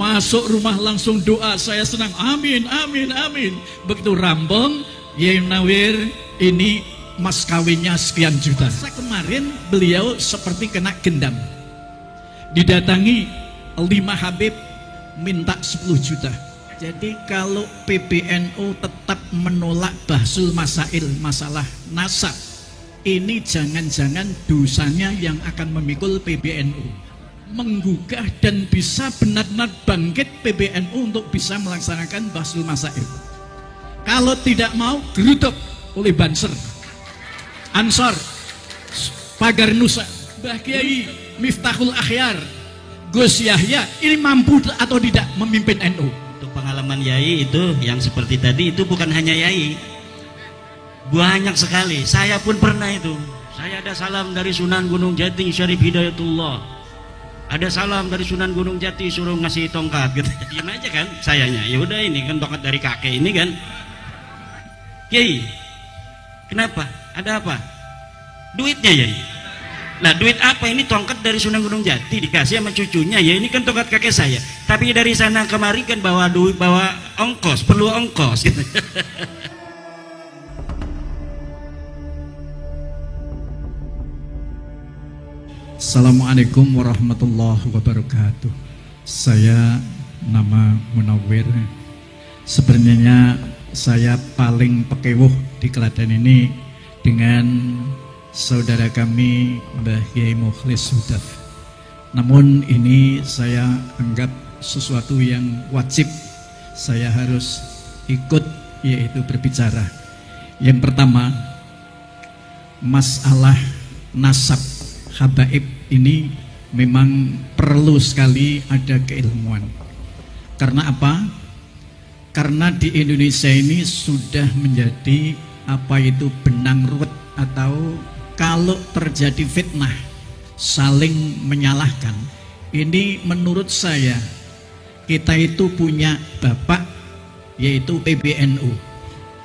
Masuk rumah langsung doa, saya senang, amin, amin, amin. Begitu rampung, Yai Munawir, ini mas kawinnya sekian juta. Kemarin beliau seperti kena gendam. Didatangi 5 Habib, minta 10 juta. Jadi kalau PBNU tetap menolak bahsul masail, masalah nasab, ini jangan-jangan dosanya yang akan memikul PBNU. Menggugah dan bisa benar-benar bangkit PBNU untuk bisa melaksanakan bahsul masail. Kalau tidak mau, gerutuk oleh Banser, Ansor, Pagar Nusa, Mbah Kiai Miftahul Akhyar, Gus Yahya, ini mampu atau tidak memimpin NU? Untuk pengalaman Yai itu yang seperti tadi, itu bukan hanya Yai, banyak sekali. Saya pun pernah itu. Saya ada salam dari Sunan Gunung Jati Syarif Hidayatullah, ada salam dari Sunan Gunung Jati suruh ngasih tongkat gitu. Diam aja kan sayanya. Ya udah, ini kan tongkat dari kakek ini kan. Kiai, kenapa? Ada apa? Duitnya ya. Nah, duit apa ini? Tongkat dari Sunan Gunung Jati dikasih sama cucunya. Ya ini kan tongkat kakek saya. Tapi dari sana kemari kan bawa duit, bawa ongkos, perlu ongkos gitu. Assalamualaikum warahmatullahi wabarakatuh. Saya nama Munawir. Sebenarnya saya paling pekewuh di Klaten ini dengan saudara kami Mbah Kiai Mukhlis Hudaf. Namun ini saya anggap sesuatu yang wajib saya harus ikut, yaitu berbicara. Yang pertama, masalah nasab habaib ini memang perlu sekali ada keilmuan. Karena apa? Karena di Indonesia ini sudah menjadi apa itu benang ruwet, atau kalau terjadi fitnah saling menyalahkan. Ini menurut saya kita itu punya bapak, yaitu PBNU.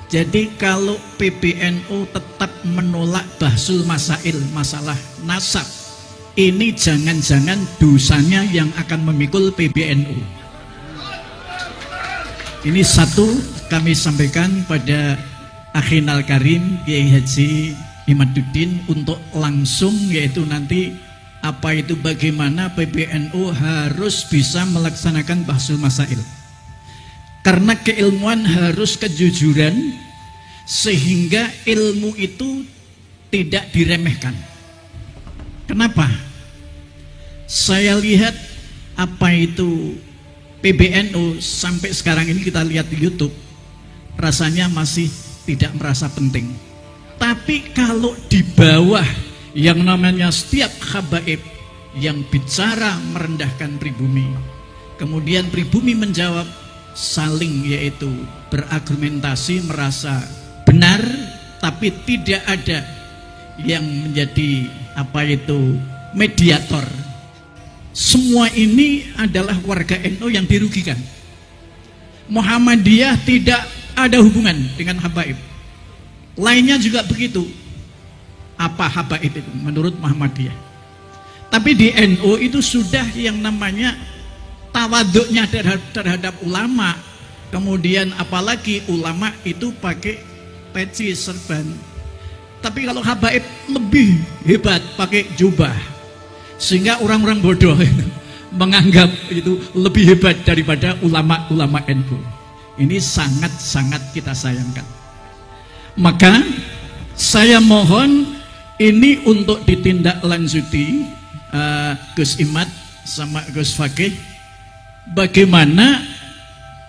Jadi kalau PBNU tetap menolak bahsul masail, masalah nasab, ini jangan-jangan dosanya yang akan memikul PBNU. Ini satu kami sampaikan pada Akhinal Karim Kiai Haji Imaduddin untuk langsung, yaitu nanti apa itu bagaimana PBNU harus bisa melaksanakan bahsul masail. Karena keilmuan harus kejujuran, sehingga ilmu itu tidak diremehkan. Kenapa? Saya lihat apa itu PBNU sampai sekarang ini, kita lihat di YouTube, rasanya masih tidak merasa penting. Tapi kalau di bawah yang namanya setiap habaib yang bicara merendahkan pribumi, kemudian pribumi menjawab, saling yaitu berargumentasi merasa benar, tapi tidak ada yang menjadi apa itu mediator. Semua ini adalah warga NU yang dirugikan. Muhammadiyah tidak ada hubungan dengan habaib. Lainnya juga begitu. Apa habaib itu menurut Muhammadiyah? Tapi di NU itu sudah yang namanya tawaduknya terhadap ulama. Kemudian apalagi ulama itu pakai peci serban. Tapi kalau habaib lebih hebat, pakai jubah. Sehingga orang-orang bodoh menganggap itu lebih hebat daripada ulama-ulama NU. Ini sangat-sangat kita sayangkan. Maka saya mohon ini untuk ditindaklanjuti, Gus Imad sama Gus Fakih, bagaimana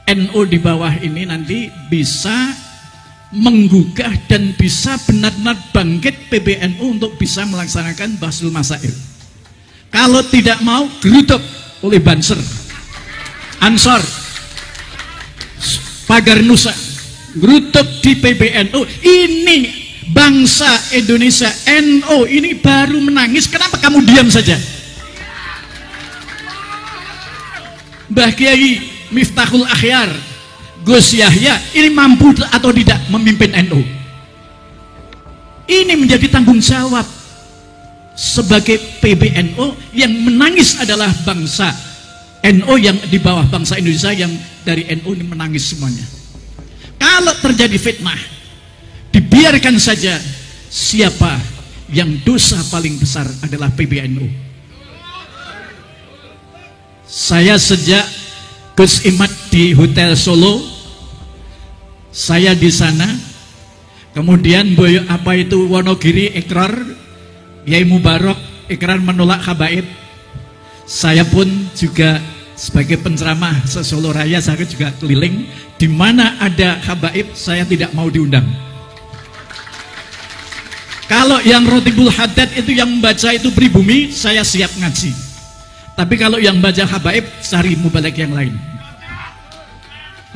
NU di bawah ini nanti bisa menggugah dan bisa benar-benar bangkit PBNU untuk bisa melaksanakan bahsul masail. Kalau tidak mau, gerutuk oleh Banser, Ansor, Pagar Nusa, gerutuk di PBNU. Ini bangsa Indonesia, NU ini baru menangis. Kenapa kamu diam saja? Mbah Kiai Miftahul Akhyar, Gus Yahya, ini mampu atau tidak memimpin NU? Ini menjadi tanggung jawab. Sebagai PBNU yang menangis adalah bangsa NU yang di bawah bangsa Indonesia yang dari NU ini menangis semuanya. Kalau terjadi fitnah, dibiarkan saja. Siapa yang dosa paling besar adalah PBNU. Saya sejak Gus Imad di Hotel Solo, saya di sana. Kemudian Boyo apa itu Wonogiri ikrar, Yai Mubarak ikrar menolak habaib. Saya pun juga sebagai penceramah se-Solo Raya, saya juga keliling. Di mana ada habaib, saya tidak mau diundang. Kalau yang Rotibul Haddad itu yang membaca itu pribumi, saya siap ngaji. Tapi kalau yang baca habaib, cari mubalek yang lain.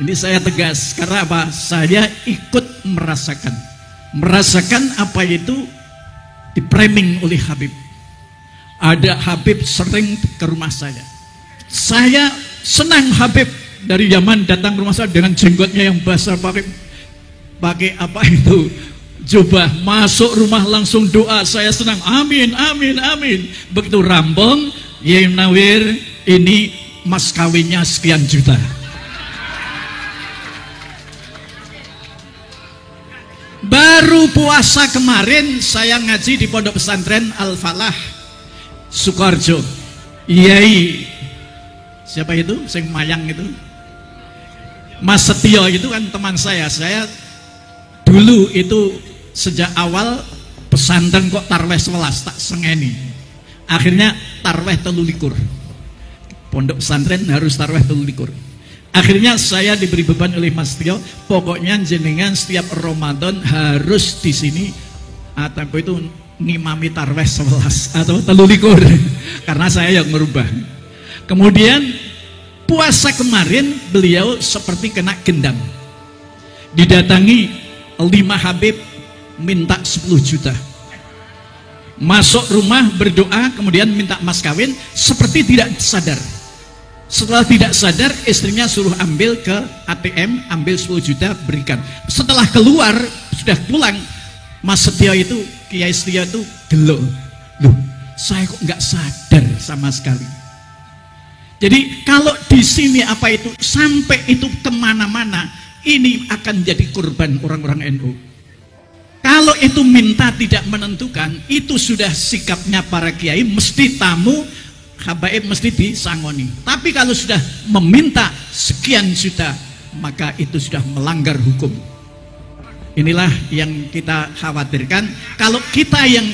Ini saya tegas, karena apa? Saya ikut merasakan apa itu dipriming oleh Habib. Ada Habib sering ke rumah saya. Saya senang Habib dari zaman datang ke rumah saya dengan jenggotnya yang basah, pakai apa itu jubah, masuk rumah langsung doa. Saya senang, amin, amin, amin. Begitu rambong, Yai Nawir, ini mas kawinnya sekian juta. Baru puasa kemarin saya ngaji di pondok pesantren Al-Falah Sukoharjo. Yai siapa itu? Sing Mayang itu, Mas Setio itu kan teman saya. Saya dulu itu sejak awal pesantren kok tarweh 11 tak sengeni. Akhirnya tarweh 13. Pondok pesantren harus tarweh 13. Akhirnya saya diberi beban oleh Mas Setio, pokoknya jenengan setiap Ramadan harus di sini atau itu ngimami tarweh 11 atau 13 karena saya yang merubah. Kemudian puasa kemarin beliau seperti kena gendam, didatangi 5 Habib minta 10 juta, masuk rumah berdoa, kemudian minta mas kawin seperti tidak sadar. Setelah tidak sadar, istrinya suruh ambil ke ATM, ambil 10 juta berikan. Setelah keluar, sudah pulang, Mas Setio itu, Kiai Setio itu gelo. Loh, saya kok nggak sadar sama sekali. Jadi kalau di sini apa itu sampai itu kemana-mana, ini akan jadi korban orang-orang NU. Kalau itu minta tidak menentukan, itu sudah sikapnya para kiai, mesti tamu habaib mesti disangoni. Tapi kalau sudah meminta sekian juta, maka itu sudah melanggar hukum. Inilah yang kita khawatirkan. Kalau kita yang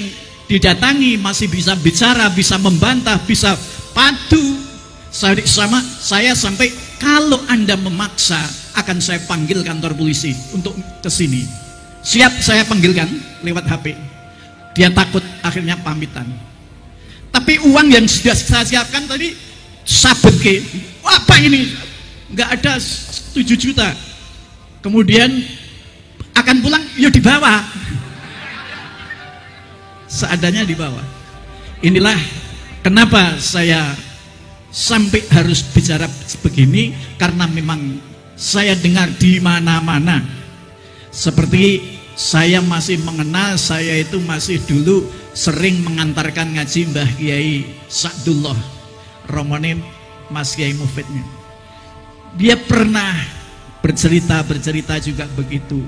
didatangi masih bisa bicara, bisa membantah, bisa padu sama saya, sampai kalau Anda memaksa akan saya panggil kantor polisi untuk kesini. Siap saya panggilkan lewat HP. Dia takut, akhirnya pamitan. Tapi uang yang sudah saya siapkan tadi sabut ke, apa ini? Nggak ada 7 juta. Kemudian akan pulang, yuk dibawa. Seadanya dibawa. Inilah kenapa saya sampai harus bicara begini, karena memang saya dengar di mana-mana. Seperti saya masih mengenal, saya itu masih dulu sering mengantarkan ngaji Mbah Kiai Sa'dullah Romone, Mas Kiai Mufidnya. Dia pernah bercerita juga begitu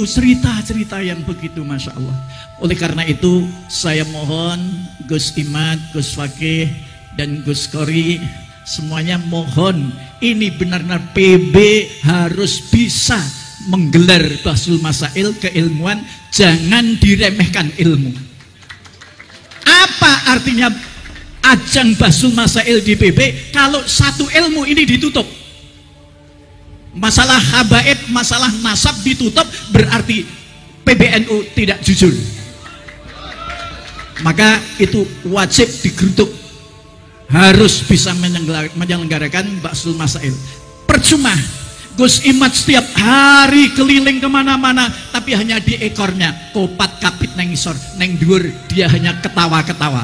cerita yang begitu, Masya Allah. Oleh karena itu saya mohon Gus Imad, Gus Fakih dan Gus Kori semuanya mohon, ini benar-benar PB harus bisa menggelar Bahsul Masail keilmuan, jangan diremehkan ilmu. Apa artinya ajang Bahsul Masail di PB kalau satu ilmu ini ditutup? Masalah habaib, masalah nasab ditutup, berarti PBNU tidak jujur. Maka itu wajib digerutuk, harus bisa menyelenggarakan Bahsul Masail. Percuma Gus Imad setiap hari keliling kemana-mana, tapi hanya di ekornya kopat kapit neng isor, neng dhuwur dia hanya ketawa-ketawa.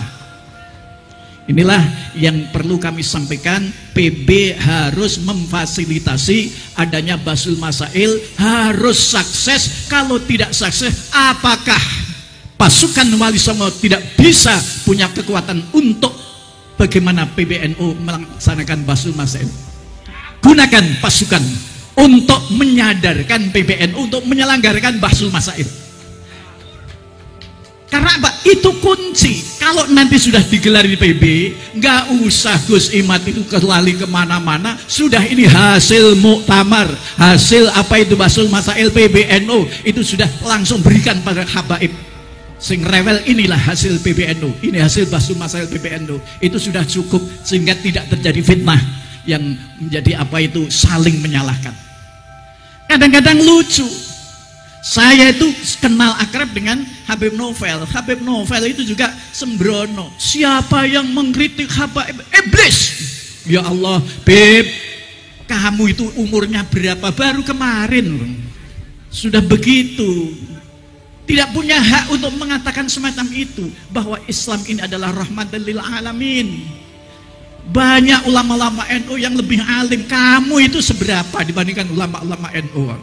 Inilah yang perlu kami sampaikan. PB harus memfasilitasi adanya Bahsul Masail, harus sukses. Kalau tidak sukses, apakah pasukan Wali Songo tidak bisa punya kekuatan untuk bagaimana PBNU melaksanakan Basul Masail. Gunakan pasukan untuk menyadarkan PBNU untuk menyelenggarakan Basul Masail. Karena apa? Itu kunci. Kalau nanti sudah digelar di PB, nggak usah Gus Imad itu kelali kemana-mana. Sudah ini hasil muktamar, hasil apa itu Basul Masail PBNU, itu sudah langsung berikan pada habaib. Sing rewel, inilah hasil PBNU, ini hasil Basul Masail PBNU. Itu sudah cukup sehingga tidak terjadi fitnah yang menjadi apa itu saling menyalahkan. Kadang-kadang lucu. Saya itu kenal akrab dengan Habib Novel. Habib Novel itu juga sembrono. Siapa yang mengkritik Habib? Iblis. Ya Allah, Beb, kamu itu umurnya berapa? Baru kemarin. Sudah begitu. Tidak punya hak untuk mengatakan semacam itu. Bahwa Islam ini adalah rahmatan lil alamin. Banyak ulama-ulama NU yang lebih alim. Kamu itu seberapa dibandingkan ulama-ulama NU?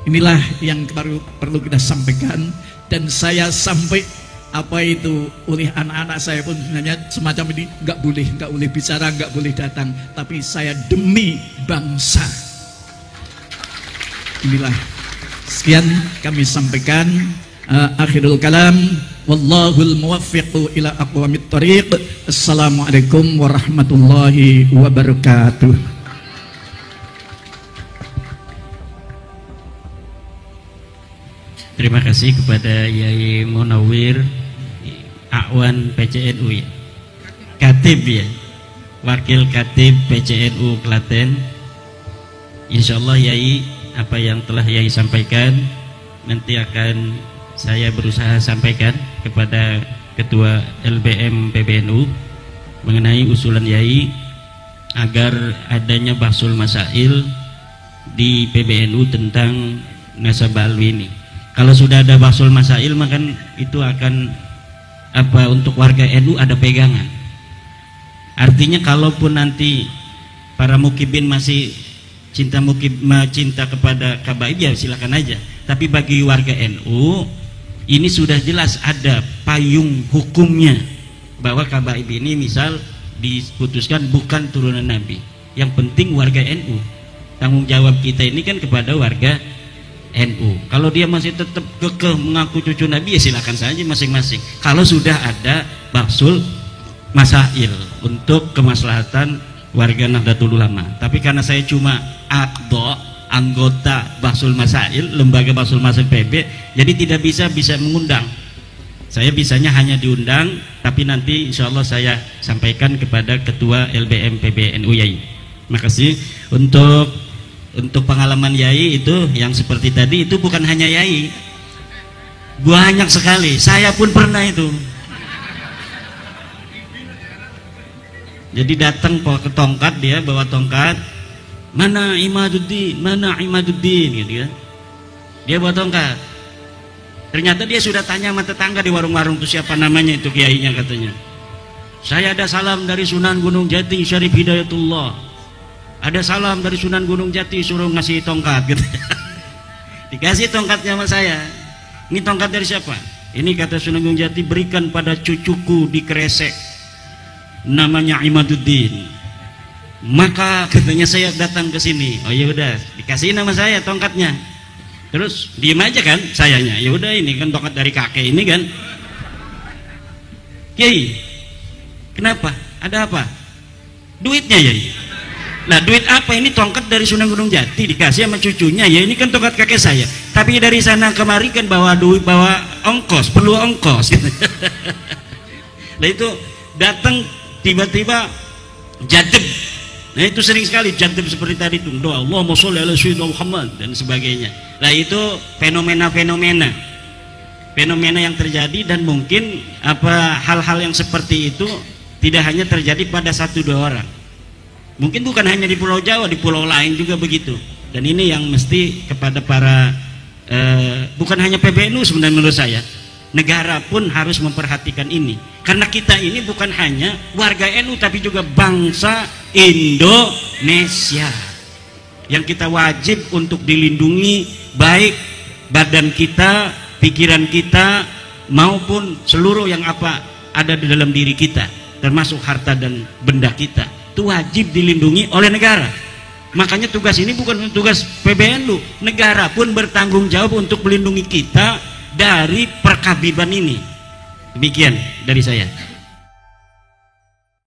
Inilah yang perlu kita sampaikan, dan saya sampai apa itu oleh anak-anak saya pun sebenarnya semacam ini nggak boleh bicara, nggak boleh datang, tapi saya demi bangsa. Inilah sekian kami sampaikan. Akhirul kalam, wallahul muwaffiqu ila aqwamit thariq. Assalamualaikum warahmatullahi wabarakatuh. Terima kasih kepada Yai Munawir, Akwan PCNU ya, Katib ya, Wakil Katib PCNU Klaten. Insya Allah Yai, apa yang telah Yai sampaikan nanti akan saya berusaha sampaikan kepada Ketua LBM PBNU mengenai usulan Yai agar adanya Basul Masail di PBNU tentang nasabah alwi ini. Kalau sudah ada Basul Masail, maka itu akan apa, untuk warga NU ada pegangan. Artinya kalaupun nanti para mukibin masih cinta kepada kabaib, ya silakan aja. Tapi bagi warga NU ini sudah jelas ada payung hukumnya bahwa kabaib ini misal diputuskan bukan turunan Nabi. Yang penting warga NU. Tanggung jawab kita ini kan kepada warga NU. Kalau dia masih tetap kekeh mengaku cucu Nabi, ya silakan saja masing-masing. Kalau sudah ada Basul Masail untuk kemaslahatan warga Nahdlatul Ulama. Tapi karena saya cuma anggota Basul Masail, lembaga Basul Masail PB, jadi tidak bisa mengundang. Saya bisanya hanya diundang, tapi nanti insya Allah saya sampaikan kepada Ketua LBM PBNU Yai. Makasih untuk pengalaman Yai itu yang seperti tadi, itu bukan hanya Yai, banyak sekali. Saya pun pernah itu. Jadi datang ke tongkat, dia bawa tongkat, mana Imaduddin gitu ya. Dia bawa tongkat. Ternyata dia sudah tanya sama tetangga di warung-warung itu siapa namanya itu kiainya, katanya. Saya ada salam dari Sunan Gunung Jati Syarif Hidayatullah. Ada salam dari Sunan Gunung Jati, suruh ngasih tongkat gitu. Dikasih tongkatnya sama saya. Ini tongkat dari siapa? Ini kata Sunan Gunung Jati, berikan pada cucuku di Kresek, namanya Imaduddin. Maka katanya saya datang ke sini. Oh ya udah, dikasih nama saya tongkatnya. Terus diem aja kan sayanya. Ya udah, ini kan tongkat dari kakek ini kan. Kiai, kenapa? Ada apa? Duitnya ya. Nah, duit apa? Ini tongkat dari Sunan Gunung Jati dikasih sama cucunya. Ya ini kan tongkat kakek saya. Tapi dari sana kemari kan bawa duit, bawa ongkos, perlu ongkos. Nah itu datang tiba-tiba jadeb. Nah itu sering sekali jadeb seperti tadi itu. Doa Allahumma sholli ala sayyidina Muhammad dan sebagainya. Nah itu fenomena yang terjadi, dan mungkin apa hal-hal yang seperti itu tidak hanya terjadi pada 1-2 orang. Mungkin bukan hanya di Pulau Jawa, di pulau lain juga begitu. Dan ini yang mesti kepada para bukan hanya PBNU sebenarnya, menurut saya negara pun harus memperhatikan ini. Karena kita ini bukan hanya warga NU, tapi juga bangsa Indonesia yang kita wajib untuk dilindungi, baik badan kita, pikiran kita, maupun seluruh yang apa ada di dalam diri kita. termasuk harta dan benda kita, itu wajib dilindungi oleh negara. Makanya tugas ini bukan tugas PBNU, negara pun bertanggung jawab untuk melindungi kita dari perkabiban ini. Demikian dari saya.